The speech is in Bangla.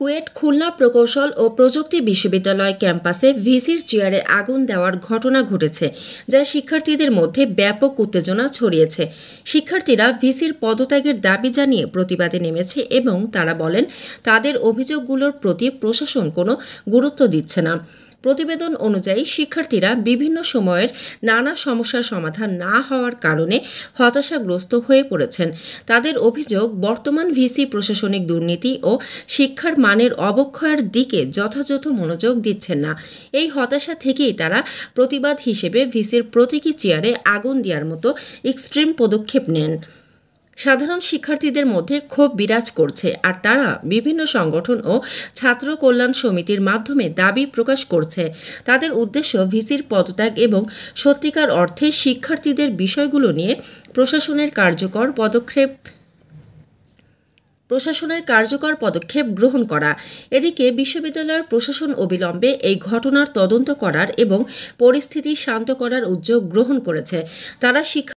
কুয়েট খুলনা প্রকৌশল ও প্রযুক্তি বিশ্ববিদ্যালয় ক্যাম্পাসে ভিসির চেয়ারে আগুন দেওয়ার ঘটনা ঘটেছে, যা শিক্ষার্থীদের মধ্যে ব্যাপক উত্তেজনা ছড়িয়েছে। শিক্ষার্থীরা ভিসির পদত্যাগের দাবি জানিয়ে প্রতিবাদে নেমেছে এবং তারা বলেন তাদের অভিযোগগুলোর প্রতি প্রশাসন কোনো গুরুত্ব দিচ্ছে না। প্রতিবেদন অনুযায়ী শিক্ষার্থীরা বিভিন্ন সময়ের নানা সমস্যার সমাধান না হওয়ার কারণে হতাশাগ্রস্ত হয়ে পড়েছেন। তাদের অভিযোগ, বর্তমান ভিসি প্রশাসনিক দুর্নীতি ও শিক্ষার মানের অবক্ষয়ের দিকে যথাযথ মনোযোগ দিচ্ছেন না। এই হতাশা থেকেই তারা প্রতিবাদ হিসেবে ভিসির প্রতীকী চেয়ারে আগুন দেওয়ার মতো এক্সট্রিম পদক্ষেপ নেন। সাধারণ শিক্ষার্থীদের মধ্যে ক্ষোভ বিরাজ করছে, আর তারা বিভিন্ন সংগঠন ও ছাত্র কল্যাণ সমিতির মাধ্যমে দাবি প্রকাশ করছে। তাদের উদ্দেশ্য ভিসির পদত্যাগ এবং সত্যিকার অর্থে শিক্ষার্থীদের বিষয়গুলো নিয়ে প্রশাসনের কার্যকর পদক্ষেপ গ্রহণ করা। এদিকে বিশ্ববিদ্যালয়ের প্রশাসন অবিলম্বে এই ঘটনার তদন্ত করার এবং পরিস্থিতি শান্ত করার উদ্যোগ গ্রহণ করেছে। তারা